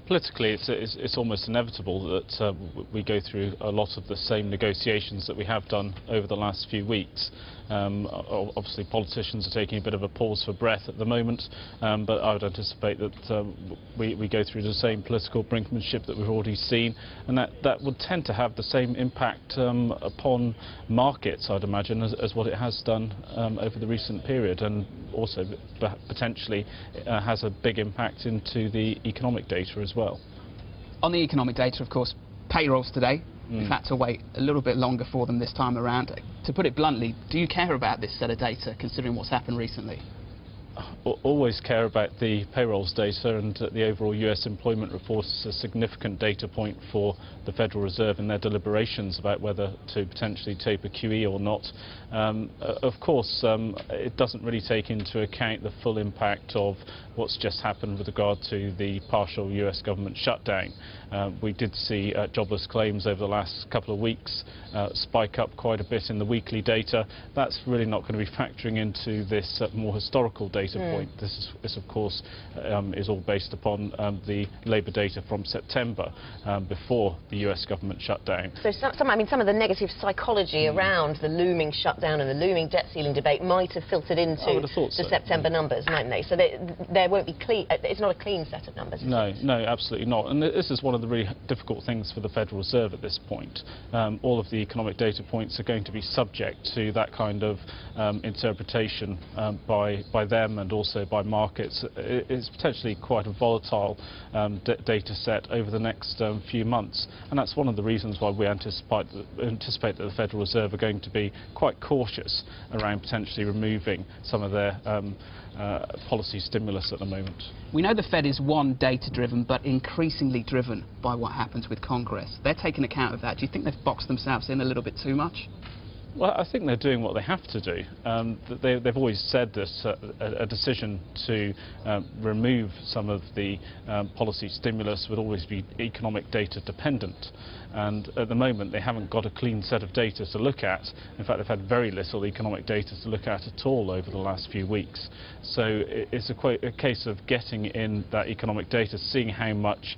Politically, it's almost inevitable that we go through a lot of the same negotiations that we have done over the last few weeks. Obviously, politicians are taking a bit of a pause for breath at the moment, but I would anticipate that we go through the same political brinkmanship that we've already seen, and that would tend to have the same impact upon markets, I'd imagine, as what it has done over the recent period, and also potentially has a big impact into the economic data as well. On the economic data, of course, payrolls today. We've had to wait a little bit longer for them this time around. To put it bluntly, do you care about this set of data, considering what's happened recently? Always care about the payrolls data, and the overall US employment report is a significant data point for the Federal Reserve in their deliberations about whether to potentially taper QE or not. Of course, it doesn't really take into account the full impact of what's just happened with regard to the partial US government shutdown. We did see jobless claims over the last couple of weeks spike up quite a bit in the weekly data. That's really not going to be factoring into this more historical data point. This of course, is all based upon the labour data from September, before the US government shutdown. So some of the negative psychology around the looming shutdown and the looming debt ceiling debate might have filtered into the September numbers, mightn't they? So there won't be clean. It's not a clean set of numbers. No, absolutely not. And this is one of the really difficult things for the Federal Reserve at this point. All of the economic data points are going to be subject to that kind of interpretation by them and also by markets. It's potentially quite a volatile data set over the next few months, and that's one of the reasons why we anticipate that the Federal Reserve are going to be quite cautious around potentially removing some of their policy stimulus at the moment. We know the Fed is data-driven, but increasingly driven by what happens with Congress. They're taking account of that. Do you think they've boxed themselves in a little bit too much? Well, I think they're doing what they have to do. They've always said that a decision to remove some of the policy stimulus would always be economic data dependent. And at the moment, they haven't got a clean set of data to look at. In fact, they've had very little economic data to look at all over the last few weeks. So it's a case of getting in that economic data, seeing how much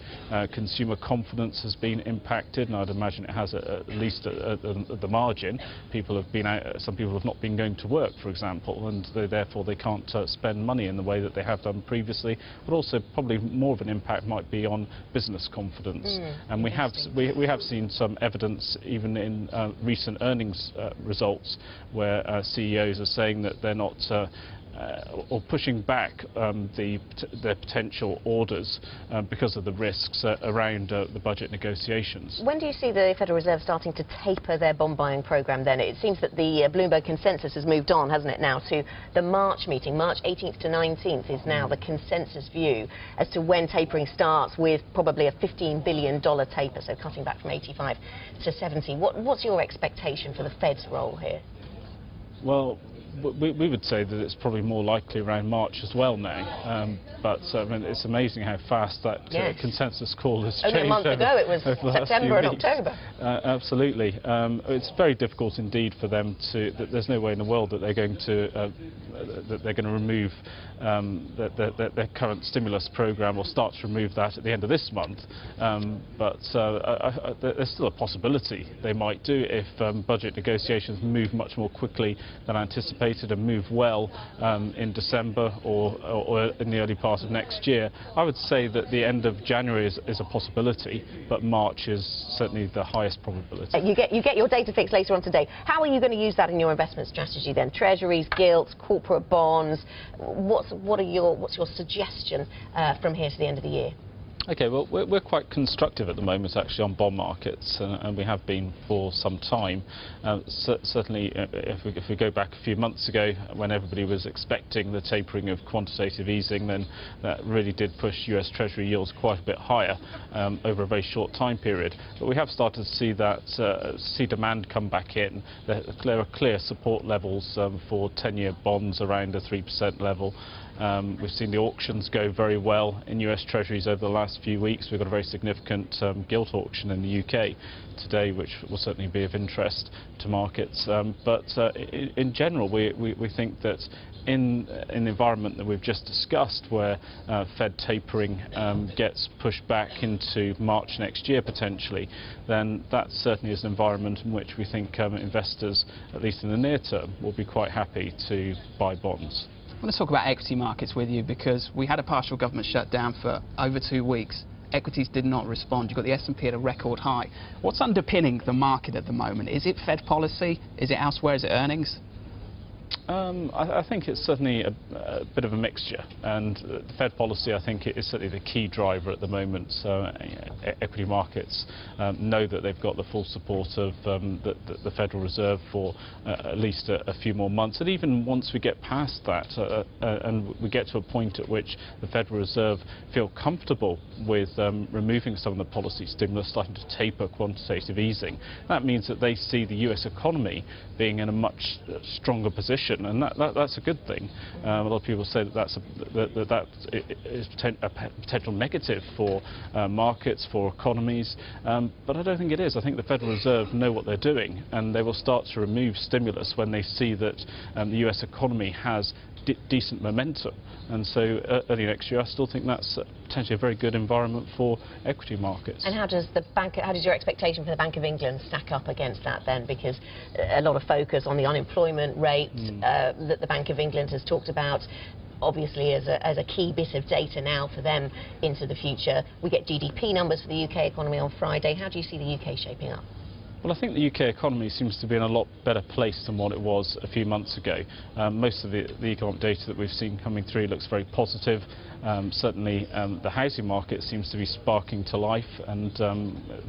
consumer confidence has been impacted, and I'd imagine it has at least at the margin. Some people have not been going to work, for example, and therefore they can't spend money in the way that they have done previously. But also, probably more of an impact might be on business confidence. And we have seen some evidence, even in recent earnings results, where CEOs are saying that they're not or pushing back their potential orders because of the risks around the budget negotiations. When do you see the Federal Reserve starting to taper their bond buying programme then? It seems that the Bloomberg consensus has moved on, hasn't it, now to the March meeting. March 18th to 19th is now the consensus view as to when tapering starts, with probably a $15 billion taper, so cutting back from 85 to 70. What's your expectation for the Fed's role here? Well, we would say that it's probably more likely around March as well now, but I mean, it's amazing how fast that consensus call has changed. Only a month ago it was September and October. Absolutely. It's very difficult indeed for them to. There's no way in the world that they're going to remove their current stimulus program, or start to remove that at the end of this month. But there's still a possibility they might do if budget negotiations move much more quickly than anticipated and move well in December or in the early part of next year. I would say that the end of January is a possibility, but March is certainly the highest probability. You get your data fix later on today. How are you going to use that in your investment strategy then? Treasuries, gilts, corporate bonds. What's your suggestion from here to the end of the year? Okay, well, we're quite constructive at the moment, actually, on bond markets, and we have been for some time. Certainly, if we go back a few months ago, when everybody was expecting the tapering of quantitative easing, then that really did push US Treasury yields quite a bit higher over a very short time period. But we have started to see demand come back in. There are clear support levels for 10-year bonds around the 3% level. We've seen the auctions go very well in US Treasuries over the last few weeks. We've got a very significant gilt auction in the UK today, which will certainly be of interest to markets. But in general, we think that in the environment that we've just discussed, where Fed tapering gets pushed back into March next year potentially, then that certainly is an environment in which we think investors, at least in the near term, will be quite happy to buy bonds. I want to talk about equity markets with you, because we had a partial government shutdown for over 2 weeks. Equities did not respond. You've got the S&P at a record high. What's underpinning the market at the moment? Is it Fed policy? Is it elsewhere? Is it earnings? I think it's certainly a bit of a mixture, and the Fed policy, I think, is certainly the key driver at the moment. So equity markets know that they've got the full support of the Federal Reserve for at least a few more months, and even once we get past that and we get to a point at which the Federal Reserve feel comfortable with removing some of the policy stimulus, starting to taper quantitative easing, that means that they see the US economy being in a much stronger position, and that's a good thing. A lot of people say that that is a potential negative for markets, for economies, but I don't think it is. I think the Federal Reserve know what they're doing, and they will start to remove stimulus when they see that the US economy has decent momentum. And so early next year, I still think that's potentially a very good environment for equity markets. And how does your expectation for the Bank of England stack up against that then? Because a lot of focus on the unemployment rate that the Bank of England has talked about, obviously as a key bit of data now for them into the future. We get GDP numbers for the UK economy on Friday. How do you see the UK shaping up? Well, I think the UK economy seems to be in a lot better place than what it was a few months ago. Most of the economic data that we've seen coming through looks very positive. Certainly the housing market seems to be sparking to life, and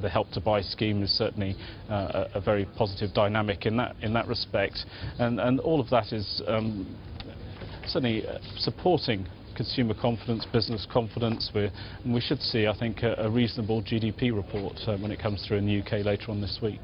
the Help to Buy scheme is certainly a very positive dynamic in that respect. And all of that is certainly supporting consumer confidence, business confidence. And we should see, I think, a reasonable GDP report when it comes through in the UK later on this week.